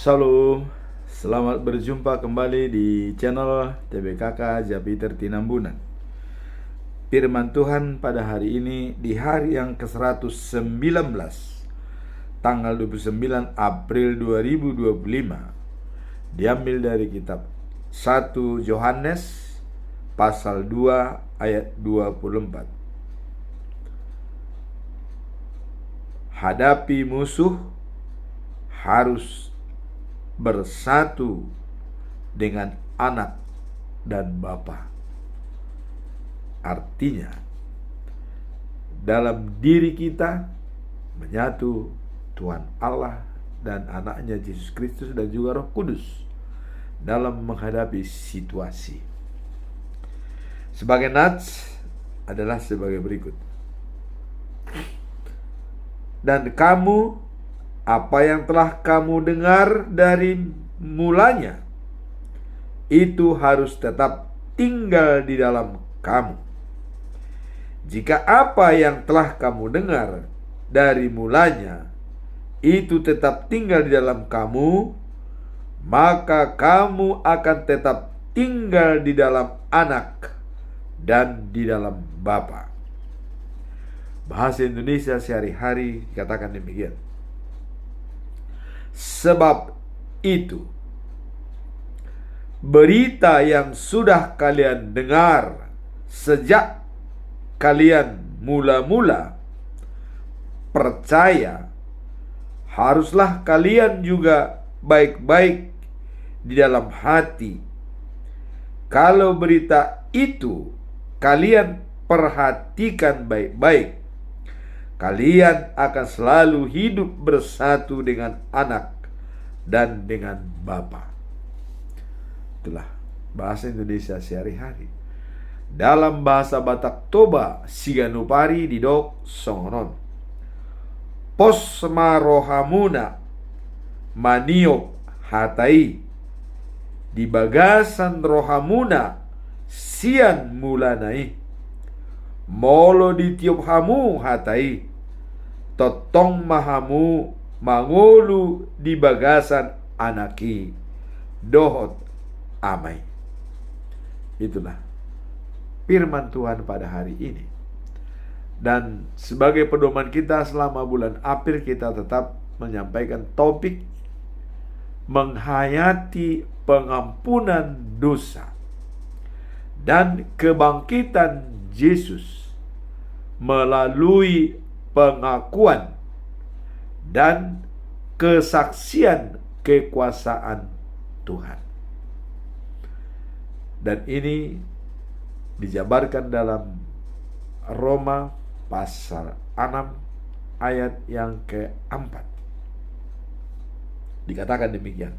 Shalom, selamat berjumpa kembali di channel TBKK Japiter Tinambunan. Firman Tuhan pada hari ini di hari yang ke-119, tanggal 29 April 2025, diambil dari kitab 1 Yohanes pasal 2 ayat 24. Hadapi musuh harus bersatu dengan anak dan bapa. Artinya, dalam diri kita menyatu Tuhan Allah dan anaknya Yesus Kristus dan juga Roh Kudus dalam menghadapi situasi. Sebagai nats adalah sebagai berikut. Dan kamu, apa yang telah kamu dengar dari mulanya, itu harus tetap tinggal di dalam kamu. Jika apa yang telah kamu dengar dari mulanya itu tetap tinggal di dalam kamu, maka kamu akan tetap tinggal di dalam anak dan di dalam Bapa. Bahasa Indonesia sehari-hari dikatakan demikian. Sebab itu, berita yang sudah kalian dengar sejak kalian mula-mula percaya, haruslah kalian juga baik-baik di dalam hati. Kalau berita itu kalian perhatikan baik-baik, kalian akan selalu hidup bersatu dengan anak dan dengan Bapa. Itulah bahasa Indonesia sehari-hari. Dalam bahasa Batak Toba, Siganupari didok songonon. Posma rohamuna maniop hatai. Di bagasan rohamuna sian mulanai. Molo di tiup hamu hatai. Totong mahamu mangolu di bagasan anaki. Dohot amai. Itulah firman Tuhan pada hari ini. Dan sebagai pedoman kita selama bulan April, kita tetap menyampaikan topik menghayati pengampunan dosa dan kebangkitan Yesus melalui pengakuan dan kesaksian kekuasaan Tuhan. Dan ini dijabarkan dalam Roma pasal 6 ayat yang keempat. Dikatakan demikian.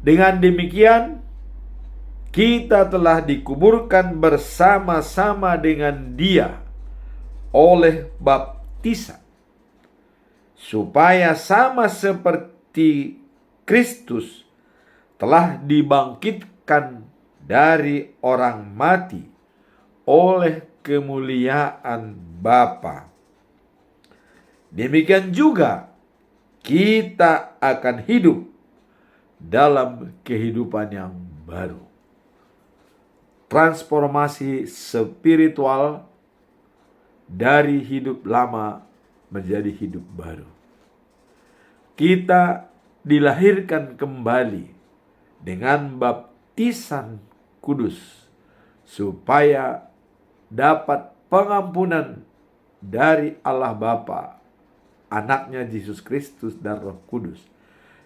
Dengan demikian, kita telah dikuburkan bersama-sama dengan Dia oleh baptisan, supaya sama seperti Kristus telah dibangkitkan dari orang mati oleh kemuliaan Bapa, demikian juga kita akan hidup dalam kehidupan yang baru. Transformasi spiritual dari hidup lama menjadi hidup baru. Kita dilahirkan kembali dengan baptisan kudus supaya dapat pengampunan dari Allah Bapa, anaknya Yesus Kristus dan Roh Kudus.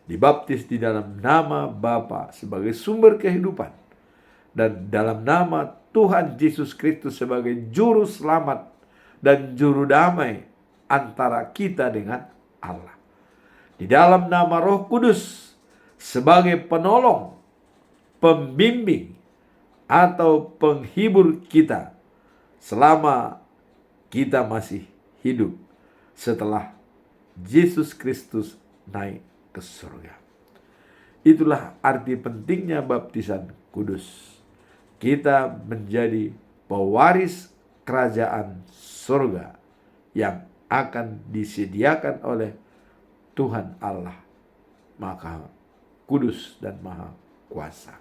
Dibaptis di dalam nama Bapa sebagai sumber kehidupan dan dalam nama Tuhan Yesus Kristus sebagai juru selamat dan juru damai antara kita dengan Allah. Di dalam nama Roh Kudus sebagai penolong, pembimbing atau penghibur kita selama kita masih hidup setelah Yesus Kristus naik ke surga. Itulah arti pentingnya baptisan kudus. Kita menjadi pewaris kerajaan surga yang akan disediakan oleh Tuhan Allah Maha Kudus dan Maha Kuasa.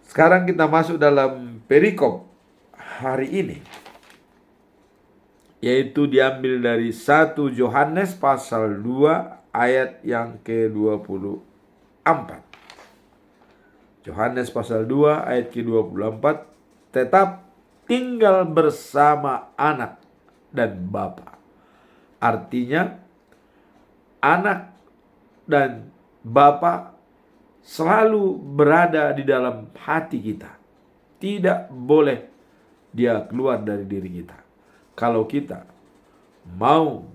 Sekarang kita masuk dalam perikop hari ini, yaitu diambil dari 1 Yohanes pasal 2 ayat yang ke-24. Yohanes pasal 2 ayat ke-24, tetap tinggal bersama anak dan bapa. Artinya anak dan bapa selalu berada di dalam hati kita. Tidak boleh dia keluar dari diri kita. Kalau kita mau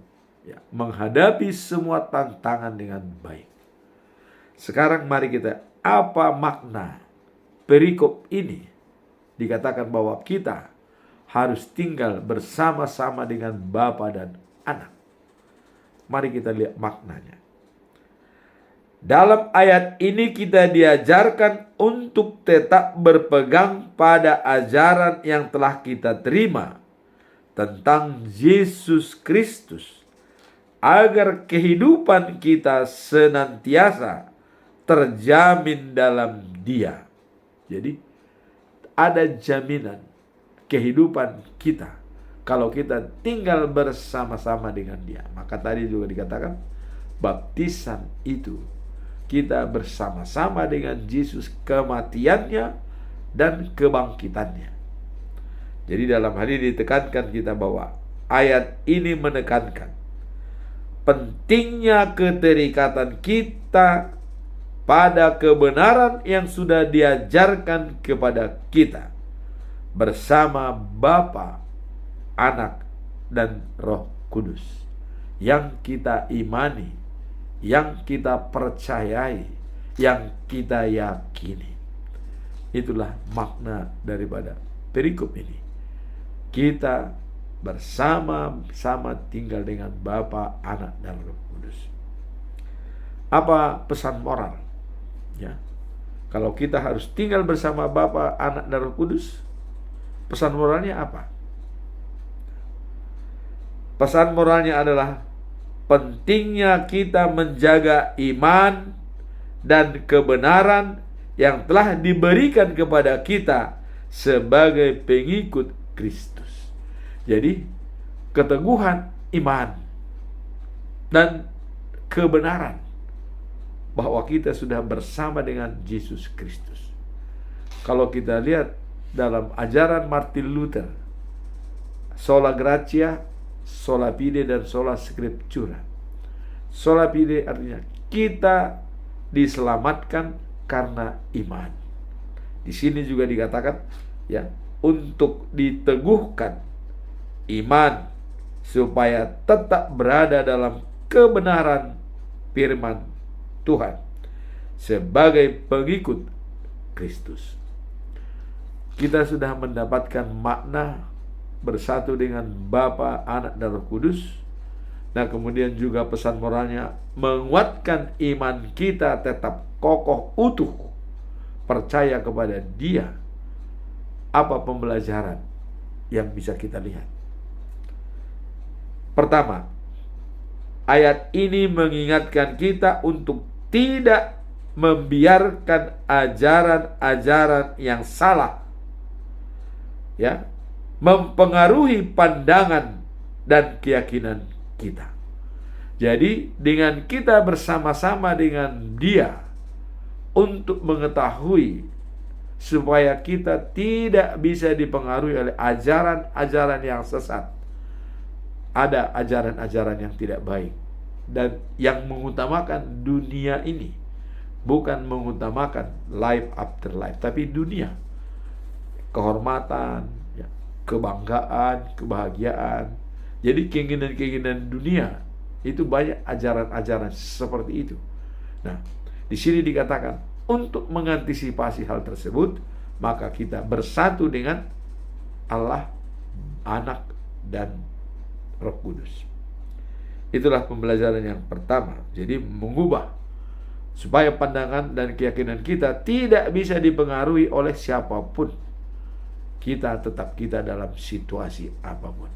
menghadapi semua tantangan dengan baik. Sekarang mari kita, apa makna perikop ini? Dikatakan bahwa kita harus tinggal bersama-sama dengan bapa dan anak. Mari kita lihat maknanya. Dalam ayat ini kita diajarkan untuk tetap berpegang pada ajaran yang telah kita terima tentang Yesus Kristus, agar kehidupan kita senantiasa terjamin dalam Dia. Jadi ada jaminan kehidupan kita kalau kita tinggal bersama-sama dengan Dia. Maka tadi juga dikatakan baptisan itu kita bersama-sama dengan Yesus, kematiannya dan kebangkitannya. Jadi dalam hal ini ditekankan kita bahwa ayat ini menekankan pentingnya keterikatan kita pada kebenaran yang sudah diajarkan kepada kita bersama Bapa, Anak, dan Roh Kudus yang kita imani, yang kita percayai, yang kita yakini. Itulah makna daripada perikop ini. Kita bersama-sama tinggal dengan Bapa, Anak, dan Roh Kudus. Apa pesan moral? Ya, kalau kita harus tinggal bersama Bapa, Anak, dan Roh Kudus, pesan moralnya apa? Pesan moralnya adalah pentingnya kita menjaga iman dan kebenaran yang telah diberikan kepada kita sebagai pengikut Kristus. Jadi, keteguhan iman dan kebenaran bahwa kita sudah bersama dengan Yesus Kristus. Kalau kita lihat dalam ajaran Martin Luther, sola gratia, sola fide, dan sola scriptura. Sola fide artinya kita diselamatkan karena iman. Di sini juga dikatakan ya, untuk diteguhkan iman supaya tetap berada dalam kebenaran firman Tuhan sebagai pengikut Kristus. Kita sudah mendapatkan makna bersatu dengan Bapa, Anak, dan Roh Kudus. Nah, kemudian juga pesan moralnya menguatkan iman kita tetap kokoh utuh, percaya kepada Dia. Apa pembelajaran yang bisa kita lihat? Pertama, ayat ini mengingatkan kita untuk tidak membiarkan ajaran-ajaran yang salah ya mempengaruhi pandangan dan keyakinan kita. Jadi dengan kita bersama-sama dengan Dia untuk mengetahui supaya kita tidak bisa dipengaruhi oleh ajaran-ajaran yang sesat. Ada ajaran-ajaran yang tidak baik dan yang mengutamakan dunia ini, bukan mengutamakan life after life, tapi dunia, kehormatan, kebanggaan, kebahagiaan. Jadi keinginan-keinginan dunia itu banyak ajaran-ajaran seperti itu. Nah, di sini dikatakan untuk mengantisipasi hal tersebut, maka kita bersatu dengan Allah, Anak, dan Roh Kudus. Itulah pembelajaran yang pertama. Jadi mengubah supaya pandangan dan keyakinan kita tidak bisa dipengaruhi oleh siapapun. Kita tetap kita dalam situasi apapun.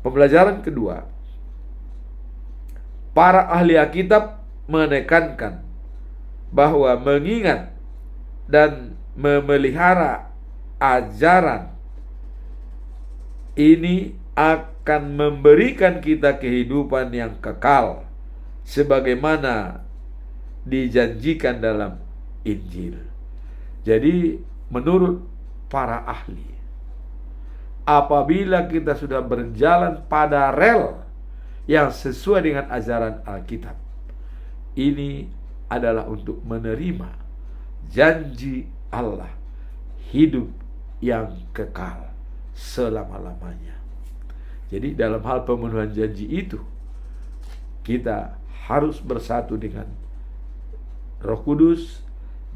Pembelajaran kedua, Para ahli Alkitab menekankan bahwa mengingat dan memelihara ajaran ini akan memberikan kita kehidupan yang kekal sebagaimana dijanjikan dalam Injil. Jadi menurut para ahli, apabila kita sudah berjalan pada rel yang sesuai dengan ajaran Alkitab, ini adalah untuk menerima janji Allah hidup yang kekal selama-lamanya. Jadi dalam hal pemenuhan janji itu, kita harus bersatu dengan Roh Kudus,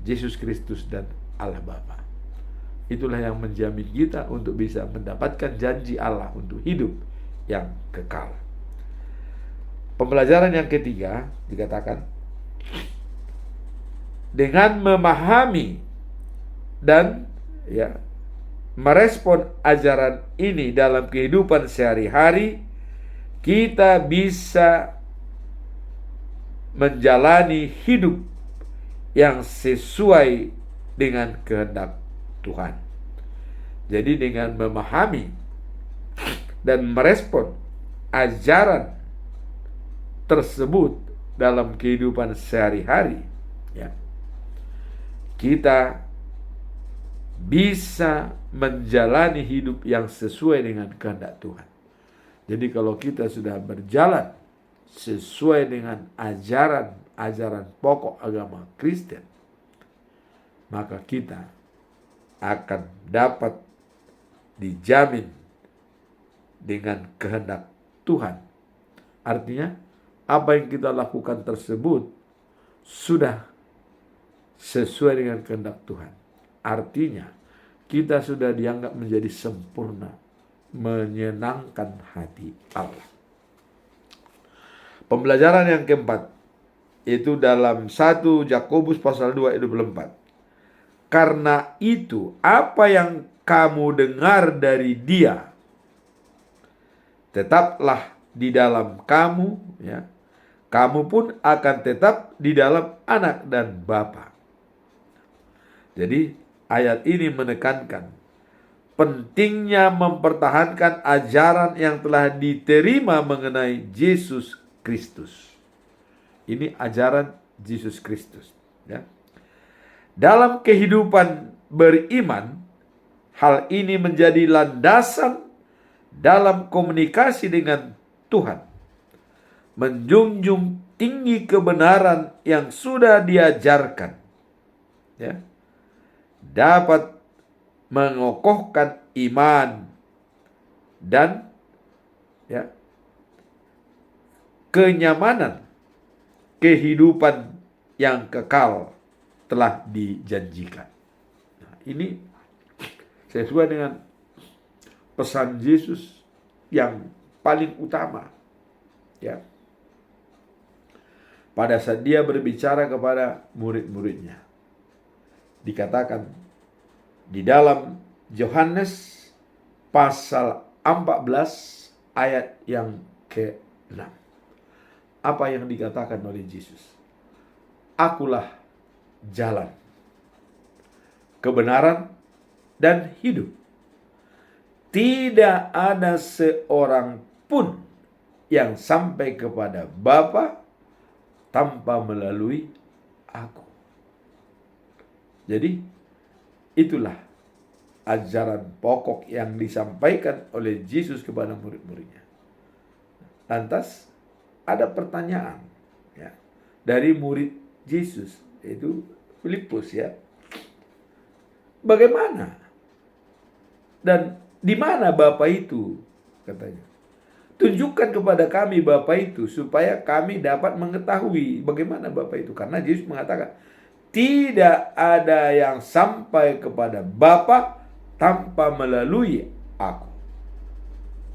Yesus Kristus, dan Allah Bapa. Itulah yang menjamin kita untuk bisa mendapatkan janji Allah untuk hidup yang kekal. Pembelajaran yang ketiga dikatakan, dengan memahami dan merespon ajaran ini dalam kehidupan sehari-hari, kita bisa menjalani hidup yang sesuai dengan kehendak Tuhan. Jadi dengan memahami dan merespon ajaran tersebut dalam kehidupan sehari-hari, kita bisa menjalani hidup yang sesuai dengan kehendak Tuhan. Jadi kalau kita sudah berjalan sesuai dengan ajaran pokok agama Kristen, maka kita akan dapat dijamin dengan kehendak Tuhan. Artinya, apa yang kita lakukan tersebut sudah sesuai dengan kehendak Tuhan. Artinya, kita sudah dianggap menjadi sempurna, menyenangkan hati Allah. Pembelajaran yang keempat, itu dalam 1 Yakobus pasal 2 ayat 24. Karena itu, apa yang kamu dengar dari Dia, tetaplah di dalam kamu, kamu pun akan tetap di dalam Anak dan Bapa. Jadi ayat ini menekankan pentingnya mempertahankan ajaran yang telah diterima mengenai Yesus Kristus. Ini ajaran Yesus Kristus. Dalam kehidupan beriman, hal ini menjadi landasan dalam komunikasi dengan Tuhan. Menjunjung tinggi kebenaran yang sudah diajarkan, dapat mengokohkan iman dan kenyamanan kehidupan yang kekal telah dijanjikan. Nah, ini sesuai dengan pesan Yesus yang paling utama, pada saat dia berbicara kepada murid-muridnya. Dikatakan di dalam Yohanes pasal 14 ayat yang ke-6. Apa yang dikatakan oleh Yesus? Akulah jalan, kebenaran, dan hidup. Tidak ada seorang pun yang sampai kepada Bapa tanpa melalui aku. Jadi itulah ajaran pokok yang disampaikan oleh Yesus kepada murid-muridnya. Lantas ada pertanyaan dari murid Yesus, yaitu Filipus, bagaimana dan di mana Bapa itu, katanya. Tunjukkan kepada kami Bapa itu supaya kami dapat mengetahui bagaimana Bapa itu. Karena Yesus mengatakan, tidak ada yang sampai kepada Bapa tanpa melalui aku.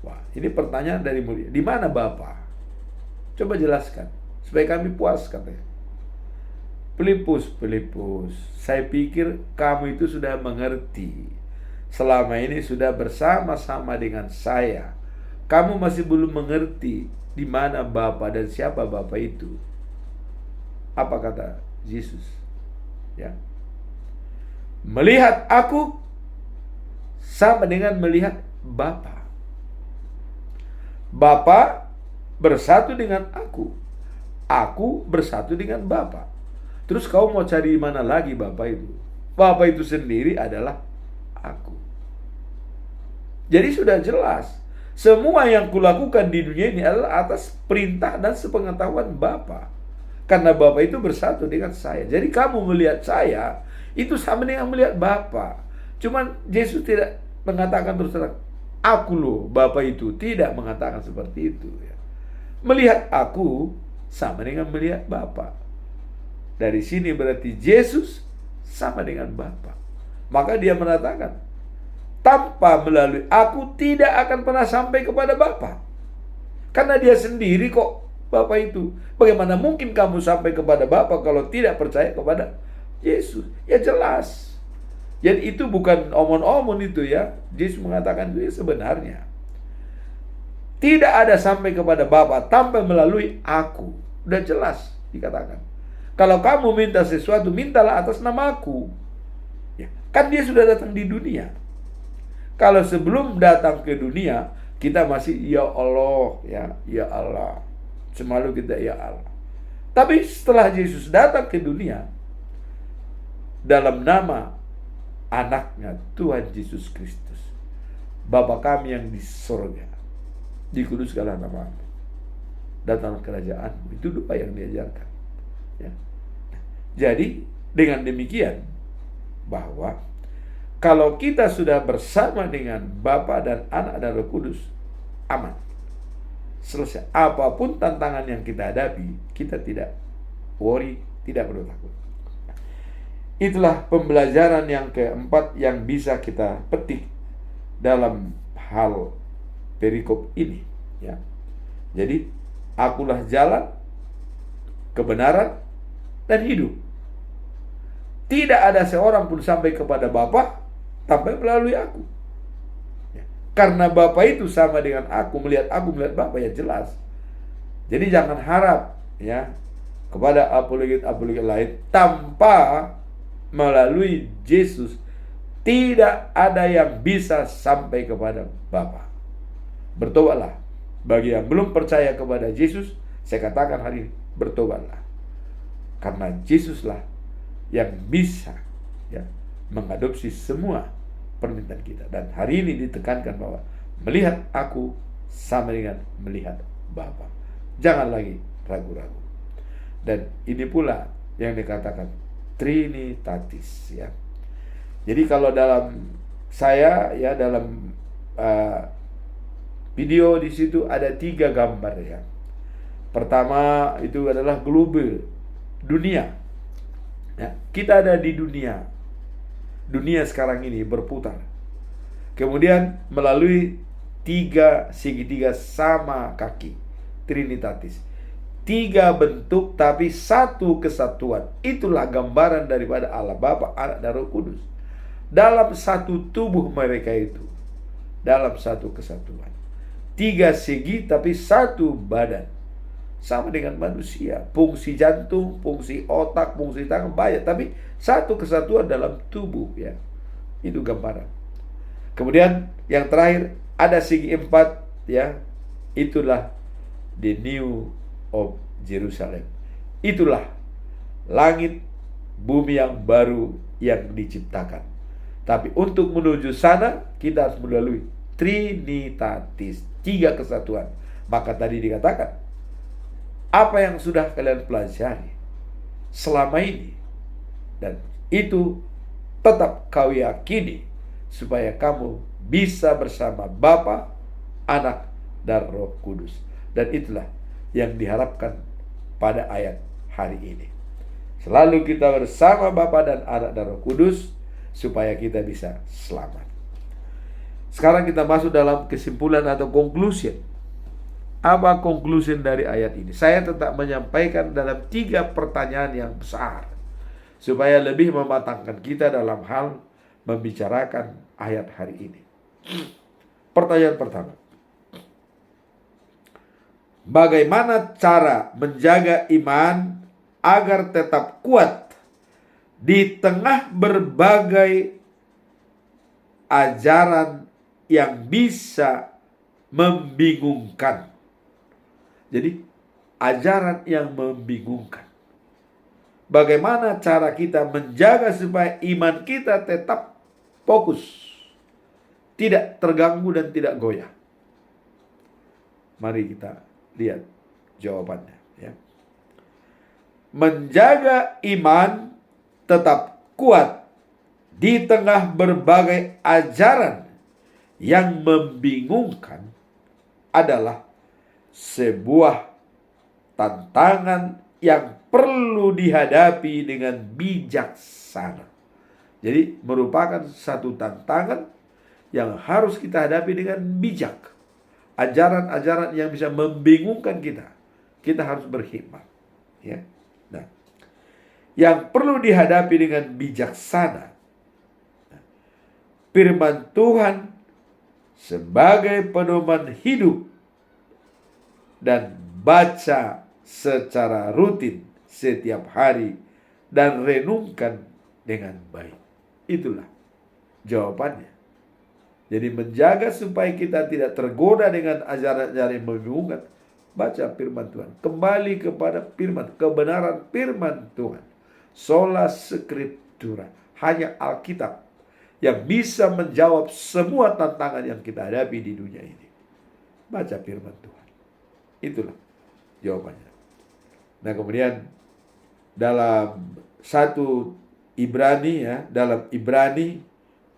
Wah, ini pertanyaan dari murid. Di mana Bapa? Coba jelaskan supaya kami puas, katanya. Filipus, saya pikir kamu itu sudah mengerti. Selama ini sudah bersama-sama dengan saya kamu masih belum mengerti di mana Bapa dan siapa Bapa itu. Apa kata Yesus? Ya. Melihat aku sama dengan melihat Bapa. Bapa bersatu dengan aku. Aku bersatu dengan Bapa. Terus kau mau cari di mana lagi Bapa itu? Bapa itu sendiri adalah aku. Jadi sudah jelas, semua yang kulakukan di dunia ini adalah atas perintah dan sepengetahuan Bapa. Karena Bapa itu bersatu dengan saya. Jadi kamu melihat saya, itu sama dengan melihat Bapa. Cuman Yesus tidak mengatakan terus terang, aku loh Bapa itu. Tidak mengatakan seperti itu. Ya. Melihat aku sama dengan melihat Bapa. Dari sini berarti Yesus sama dengan Bapa. Maka dia mengatakan, tanpa melalui aku tidak akan pernah sampai kepada Bapa. Karena dia sendiri kok Bapa itu. Bagaimana mungkin kamu sampai kepada Bapa kalau tidak percaya kepada Yesus? Ya jelas. Jadi itu bukan omon-omon itu ya. Yesus mengatakan itu ya sebenarnya. Tidak ada sampai kepada Bapa tanpa melalui aku. Udah jelas dikatakan. Kalau kamu minta sesuatu, mintalah atas namaku. Ya, kan dia sudah datang di dunia. Kalau sebelum datang ke dunia, kita masih ya Allah, ya Allah. Semalu kita ya Allah. Tapi setelah Yesus datang ke dunia, dalam nama anaknya Tuhan Yesus Kristus, Bapa kami yang di surga, dikuduskanlah namamu, datanglah kerajaanmu. Itu doa yang diajarkan. Ya. Jadi dengan demikian, bahwa kalau kita sudah bersama dengan Bapa dan Anak dan Roh Kudus, aman. Selesai. Apapun tantangan yang kita hadapi, kita tidak worry, tidak perlu takut. Itulah pembelajaran yang keempat yang bisa kita petik dalam hal perikop ini. Ya. Jadi, akulah jalan, kebenaran, dan hidup. Tidak ada seorang pun sampai kepada Bapa tanpa melalui aku. Ya. Karena Bapa itu sama dengan aku melihat Bapa, ya jelas. Jadi jangan harap ya kepada apologet lain tanpa melalui Yesus. Tidak ada yang bisa sampai kepada Bapa. Bertobatlah. Bagi yang belum percaya kepada Yesus, saya katakan hari ini, bertobatlah. Karena Yesuslah yang bisa ya mengadopsi semua permintaan kita. Dan hari ini ditekankan bahwa melihat aku sama dengan melihat Bapa. Jangan lagi ragu-ragu. Dan ini pula yang dikatakan Trinitatis ya. Jadi kalau dalam saya ya dalam video di situ ada 3 gambar ya. Pertama itu adalah global, dunia. Ya, kita ada di dunia. Dunia sekarang ini berputar. Kemudian melalui 3 segitiga sama kaki, Trinitatis. 3 bentuk tapi 1 kesatuan. Itulah gambaran daripada Allah Bapa, Anak dan Roh Kudus. Dalam satu tubuh mereka itu, dalam satu kesatuan. 3 segi tapi 1 badan. Sama dengan manusia, fungsi jantung, fungsi otak, fungsi tangan banyak, tapi 1 kesatuan dalam tubuh ya. Itu gambaran. Kemudian yang terakhir ada segi 4 ya. Itulah the new of Jerusalem. Itulah langit bumi yang baru yang diciptakan. Tapi untuk menuju sana kita harus melalui Trinitatis, 3 kesatuan. Maka tadi dikatakan, apa yang sudah kalian pelajari selama ini, dan itu tetap kau yakini, supaya kamu bisa bersama Bapa, Anak, dan Roh Kudus. Dan itulah yang diharapkan pada ayat hari ini. Selalu kita bersama Bapa dan Anak dan Roh Kudus, supaya kita bisa selamat. Sekarang kita masuk dalam kesimpulan atau conclusion. Apa conclusion dari ayat ini? Saya tetap menyampaikan dalam 3 pertanyaan yang besar, supaya lebih mematangkan kita dalam hal membicarakan ayat hari ini. Pertanyaan pertama, Bagaimana cara menjaga iman agar tetap kuat di tengah berbagai ajaran yang bisa membingungkan. Jadi, ajaran yang membingungkan. Bagaimana cara kita menjaga supaya iman kita tetap fokus, tidak terganggu dan tidak goyah? Mari kita lihat jawabannya, ya. Menjaga iman tetap kuat di tengah berbagai ajaran yang membingungkan adalah sebuah tantangan yang perlu dihadapi dengan bijaksana. Jadi merupakan satu tantangan yang harus kita hadapi dengan bijak. Ajaran-ajaran yang bisa membingungkan kita harus berhikmat, ya. Nah, yang perlu dihadapi dengan bijaksana, firman Tuhan sebagai pedoman hidup dan baca secara rutin setiap hari dan renungkan dengan baik. Itulah jawabannya. Jadi menjaga supaya kita tidak tergoda dengan ajaran-ajaran yang membingungkan, baca firman Tuhan. Kembali kepada firman, kebenaran firman Tuhan. Sola Scriptura. Hanya Alkitab yang bisa menjawab semua tantangan yang kita hadapi di dunia ini. Baca firman Tuhan. Itulah jawabannya. Nah, kemudian dalam 1 Ibrani, ya, dalam Ibrani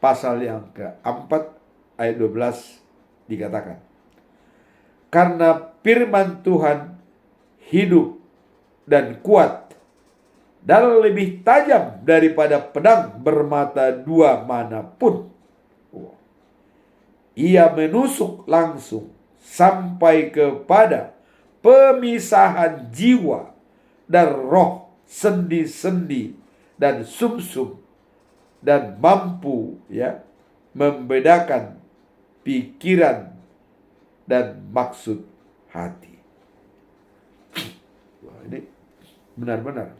pasal yang keempat ayat 12 dikatakan, karena firman Tuhan hidup dan kuat dan lebih tajam daripada pedang bermata dua manapun. Ia menusuk langsung sampai kepada pemisahan jiwa dan roh, sendi-sendi dan sumsum, dan mampu, ya, membedakan pikiran dan maksud hati. Wah, ini benar-benar.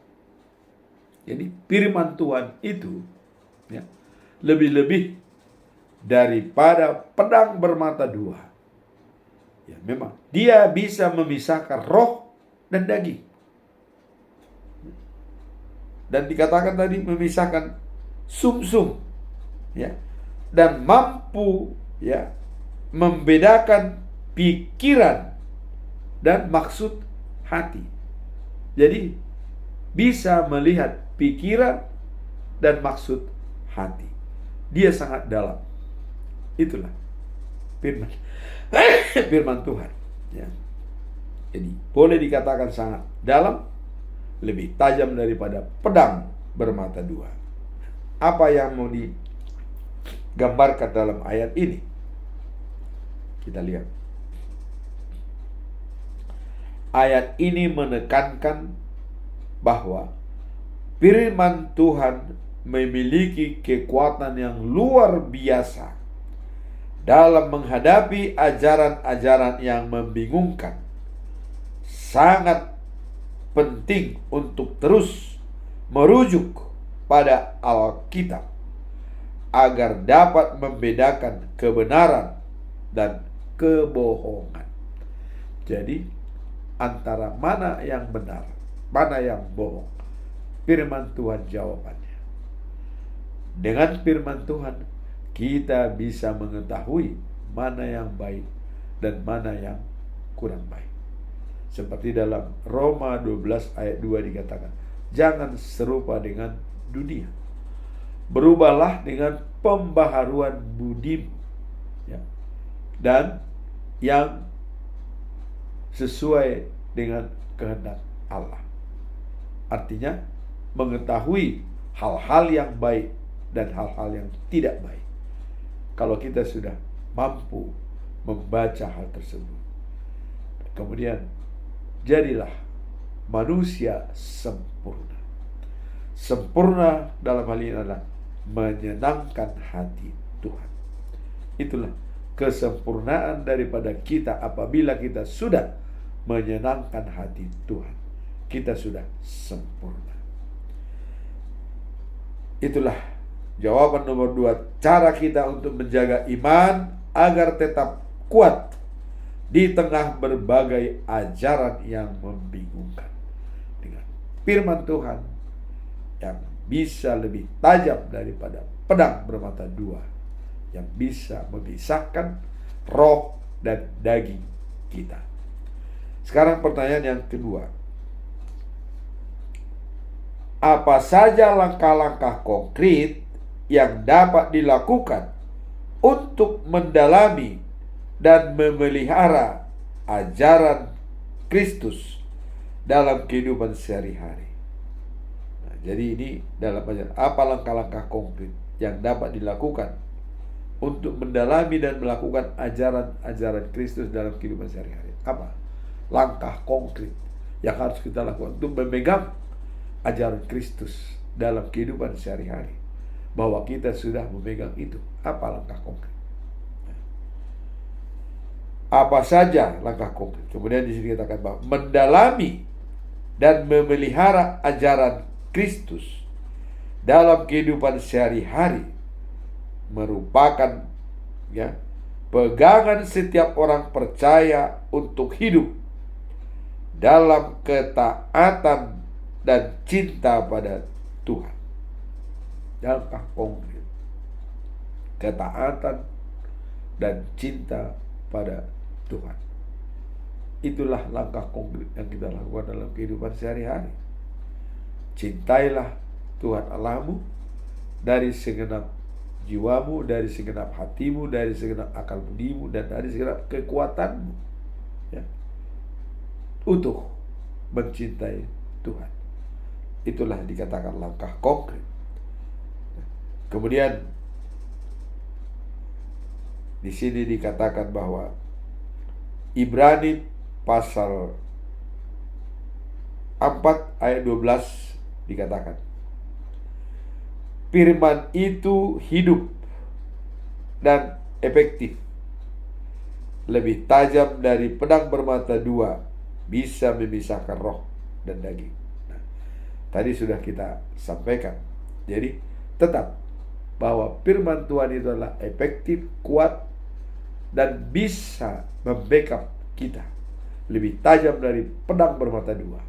Jadi firman Tuhan itu, ya, lebih-lebih daripada pedang bermata dua. Ya, memang dia bisa memisahkan roh dan daging. Dan dikatakan tadi memisahkan sumsum, ya, dan mampu, ya, membedakan pikiran dan maksud hati. Jadi bisa melihat pikiran dan maksud hati. Dia sangat dalam. Itulah firman firman Tuhan, ya. Jadi boleh dikatakan sangat dalam, lebih tajam daripada pedang bermata dua. Apa yang mau digambarkan dalam ayat ini? Kita lihat. Ayat ini menekankan bahwa firman Tuhan memiliki kekuatan yang luar biasa dalam menghadapi ajaran-ajaran yang membingungkan. Sangat penting untuk terus merujuk pada Alkitab agar dapat membedakan kebenaran dan kebohongan. Jadi antara mana yang benar, mana yang bohong, firman Tuhan jawabannya. Dengan firman Tuhan kita bisa mengetahui mana yang baik dan mana yang kurang baik. Seperti dalam Roma 12 ayat 2 dikatakan, jangan serupa dengan dunia, berubahlah dengan pembaharuan budimu, ya, dan yang sesuai dengan kehendak Allah. Artinya mengetahui hal-hal yang baik dan hal-hal yang tidak baik. Kalau kita sudah mampu membaca hal tersebut, kemudian jadilah manusia sempurna. Sempurna dalam hal ini adalah menyenangkan hati Tuhan. Itulah kesempurnaan daripada kita apabila kita sudah menyenangkan hati Tuhan. Kita sudah sempurna. Itulah jawaban nomor 2, cara kita untuk menjaga iman agar tetap kuat di tengah berbagai ajaran yang membingungkan. Dengan firman Tuhan yang bisa lebih tajam daripada pedang bermata dua, yang bisa memisahkan roh dan daging kita. Sekarang pertanyaan yang kedua. Apa saja langkah-langkah konkret yang dapat dilakukan untuk mendalami dan memelihara ajaran Kristus dalam kehidupan sehari-hari? Nah, jadi ini dalam ajaran, apa langkah-langkah konkret yang dapat dilakukan untuk mendalami dan melakukan ajaran-ajaran Kristus dalam kehidupan sehari-hari? Apa langkah konkret yang harus kita lakukan untuk memegang ajaran Kristus dalam kehidupan sehari-hari? Bahwa kita sudah memegang itu. Apa langkah konkret? Apa saja langkah konkret? Kemudian di sini dikatakan bahwa mendalami dan memelihara ajaran Kristus dalam kehidupan sehari-hari merupakan pegangan setiap orang percaya untuk hidup dalam ketaatan dan cinta pada Tuhan. Langkah konkret, ketaatan dan cinta pada Tuhan. Itulah langkah konkret yang kita lakukan dalam kehidupan sehari-hari. Cintailah Tuhan Allahmu dari segenap jiwamu, dari segenap hatimu, dari segenap akal budimu, dan dari segenap kekuatanmu, ya, untuk mencintai Tuhan. Itulah dikatakan langkah konkret. Kemudian di sini dikatakan bahwa Ibrani pasal 4 ayat 12 dikatakan, firman itu hidup dan efektif, lebih tajam dari pedang bermata dua, bisa memisahkan roh dan daging. Nah, tadi sudah kita sampaikan. Jadi tetap bahwa firman Tuhan itu adalah efektif, kuat, dan bisa membackup kita, lebih tajam dari pedang bermata dua.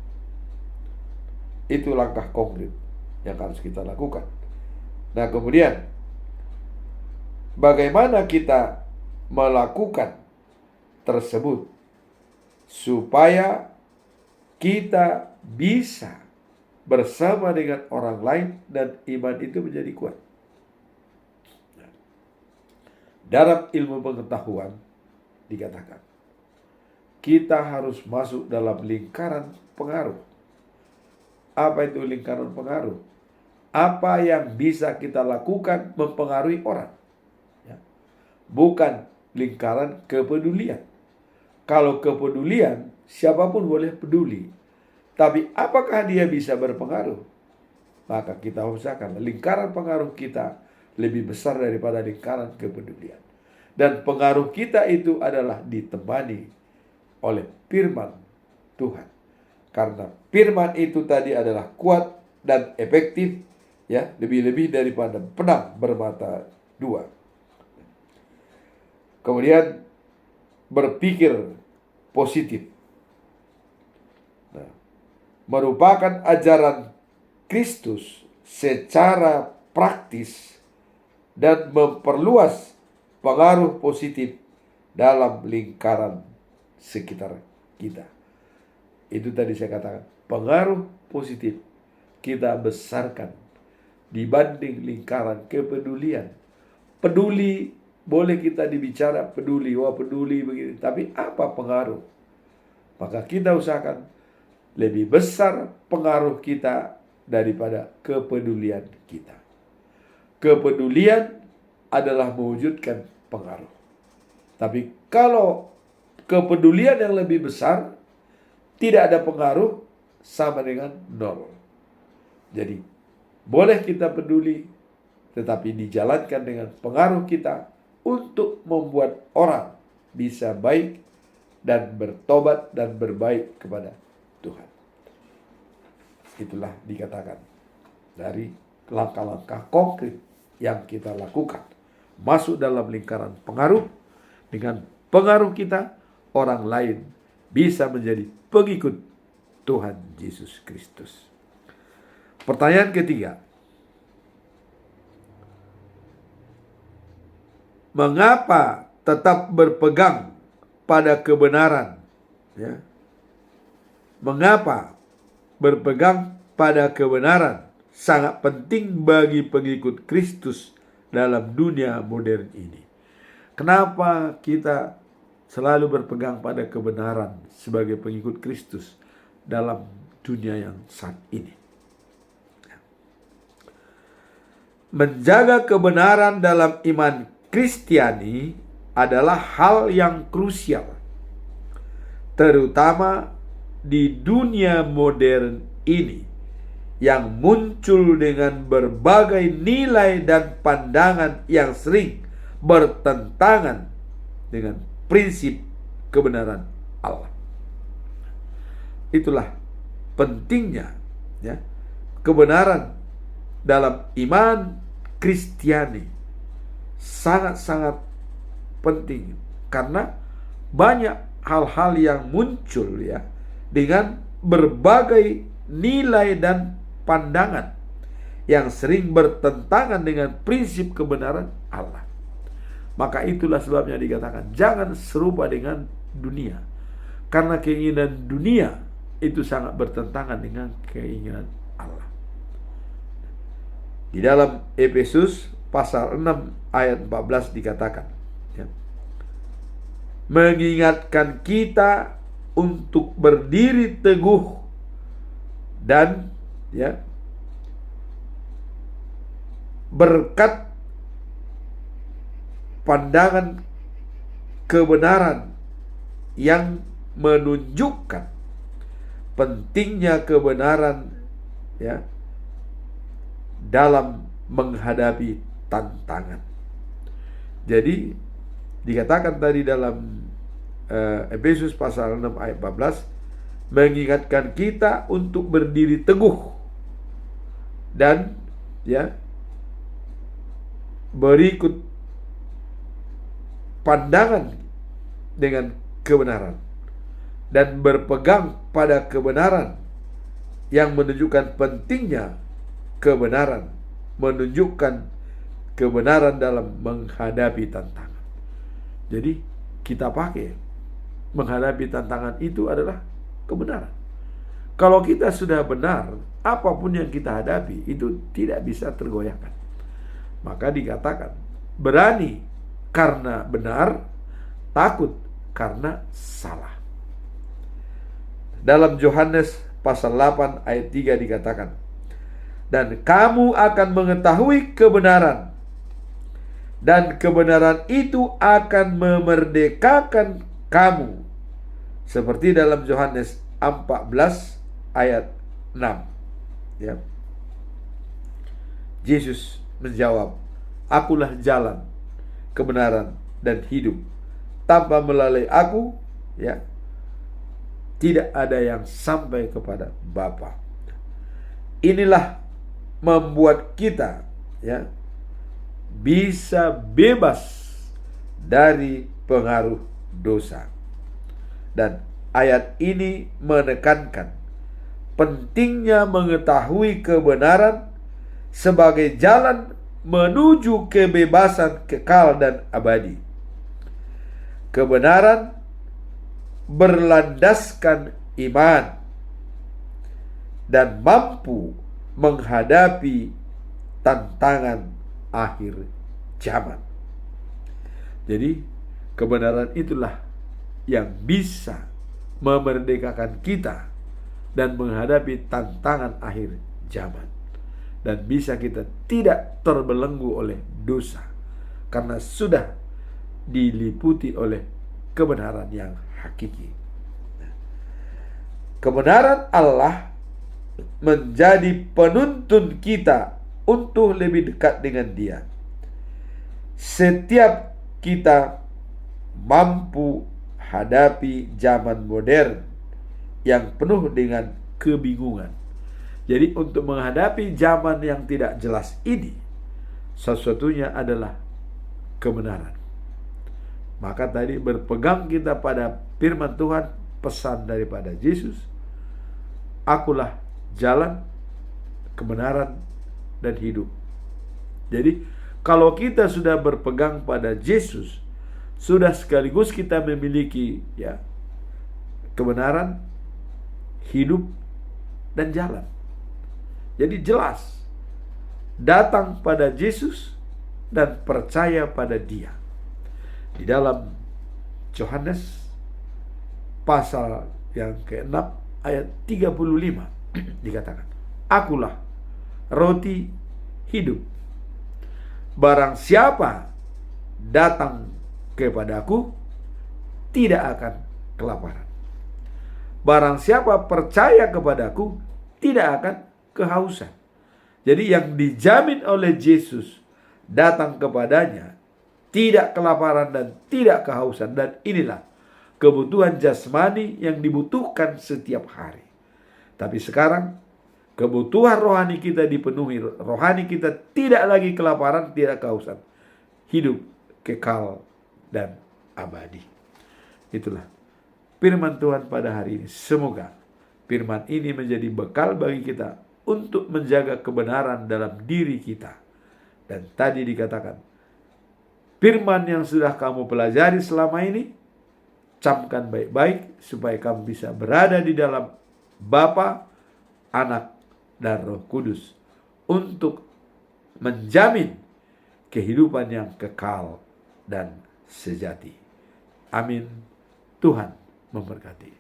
Itu langkah konkret yang harus kita lakukan. Nah, kemudian bagaimana kita melakukan tersebut supaya kita bisa bersama dengan orang lain dan iman itu menjadi kuat? Dalam ilmu pengetahuan dikatakan kita harus masuk dalam lingkaran pengaruh. Apa itu lingkaran pengaruh? Apa yang bisa kita lakukan mempengaruhi orang, ya. Bukan lingkaran kepedulian. Kalau kepedulian, siapapun boleh peduli. Tapi apakah dia bisa berpengaruh? Maka kita usahakan lingkaran pengaruh kita lebih besar daripada lingkaran kepedulian. Dan pengaruh kita itu adalah ditemani oleh firman Tuhan. Karena firman itu tadi adalah kuat dan efektif, ya, lebih-lebih daripada pedang bermata dua. Kemudian berpikir positif. Nah, merupakan ajaran Kristus secara praktis dan memperluas pengaruh positif dalam lingkaran sekitar kita. Itu tadi saya katakan, pengaruh positif kita besarkan dibanding lingkaran kepedulian. Peduli, boleh kita dibicara peduli, wah peduli begini, tapi apa pengaruh? Maka kita usahakan lebih besar pengaruh kita daripada kepedulian kita. Kepedulian adalah mewujudkan pengaruh. Tapi kalau kepedulian yang lebih besar tidak ada pengaruh, sama dengan nol. Jadi boleh kita peduli, tetapi dijalankan dengan pengaruh kita untuk membuat orang bisa baik dan bertobat dan berbaik kepada Tuhan. Itulah dikatakan dari langkah-langkah konkret yang kita lakukan. Masuk dalam lingkaran pengaruh. Dengan pengaruh kita, orang lain bisa menjadi pengikut Tuhan Yesus Kristus. Pertanyaan ketiga. Mengapa tetap berpegang pada kebenaran? Ya. Mengapa berpegang pada kebenaran sangat penting bagi pengikut Kristus dalam dunia modern ini? Kenapa kita selalu berpegang pada kebenaran sebagai pengikut Kristus dalam dunia yang saat ini? Menjaga kebenaran dalam iman Kristiani adalah hal yang krusial, terutama di dunia modern ini yang muncul dengan berbagai nilai dan pandangan yang sering bertentangan dengan prinsip kebenaran Allah. Itulah pentingnya ya, kebenaran dalam iman Kristiani sangat-sangat penting, karena banyak hal-hal yang muncul ya dengan berbagai nilai dan pandangan yang sering bertentangan dengan prinsip kebenaran Allah. Maka itulah sebabnya dikatakan jangan serupa dengan dunia, karena keinginan dunia itu sangat bertentangan dengan keinginan Allah. Di dalam Efesus pasal 6 ayat 14 dikatakan ya, mengingatkan kita untuk berdiri teguh dan ya berkat pandangan kebenaran yang menunjukkan pentingnya kebenaran ya dalam menghadapi tantangan. Jadi dikatakan tadi dalam Efesus pasal 6 ayat 14, mengingatkan kita untuk berdiri teguh dan ya berikut pandangan dengan kebenaran dan berpegang pada kebenaran yang menunjukkan pentingnya kebenaran, menunjukkan kebenaran dalam menghadapi tantangan. Jadi kita pakai menghadapi tantangan itu adalah kebenaran. Kalau kita sudah benar, apapun yang kita hadapi itu tidak bisa tergoyahkan. Maka dikatakan berani karena benar, takut karena salah. Dalam Yohanes pasal 8 ayat 3 dikatakan, dan kamu akan mengetahui kebenaran, dan kebenaran itu akan memerdekakan kamu. Seperti dalam Yohanes 14 ayat 6 ya. Yesus menjawab, akulah jalan, kebenaran, dan hidup. Tanpa melalui aku ya tidak ada yang sampai kepada Bapa. Inilah membuat kita ya bisa bebas dari pengaruh dosa. Dan ayat ini menekankan pentingnya mengetahui kebenaran sebagai jalan menuju kebebasan kekal dan abadi. Kebenaran berlandaskan iman dan mampu menghadapi tantangan akhir zaman. Jadi kebenaran itulah yang bisa memerdekakan kita dan menghadapi tantangan akhir zaman, dan bisa kita tidak terbelenggu oleh dosa karena sudah diliputi oleh kebenaran yang hakiki. Kebenaran Allah menjadi penuntun kita untuk lebih dekat dengan Dia. Setiap kita mampu menghadapi zaman modern yang penuh dengan kebingungan. Jadi untuk menghadapi zaman yang tidak jelas ini, satu-satunya adalah kebenaran. Maka tadi berpegang kita pada firman Tuhan, pesan daripada Yesus, akulah jalan, kebenaran, dan hidup. Jadi kalau kita sudah berpegang pada Yesus, sudah sekaligus kita memiliki kebenaran, hidup, dan jalan. Jadi jelas, datang pada Yesus dan percaya pada Dia. Di dalam Yohanes pasal yang ke-6 ayat 35 dikatakan, akulah roti hidup. Barang siapa datang kepadaku tidak akan kelaparan. Barang siapa percaya kepadaku tidak akan kehausan. Jadi yang dijamin oleh Yesus datang kepadanya tidak kelaparan dan tidak kehausan. Dan inilah kebutuhan jasmani yang dibutuhkan setiap hari. Tapi sekarang kebutuhan rohani kita dipenuhi. Rohani kita tidak lagi kelaparan, tidak kehausan. Hidup kekal dan abadi. Itulah firman Tuhan pada hari ini. Semoga firman ini menjadi bekal bagi kita untuk menjaga kebenaran dalam diri kita. Dan tadi dikatakan, firman yang sudah kamu pelajari selama ini, camkan baik-baik supaya kamu bisa berada di dalam Bapa, Anak, dan Roh Kudus untuk menjamin kehidupan yang kekal dan sejati. Amin. Tuhan memberkati.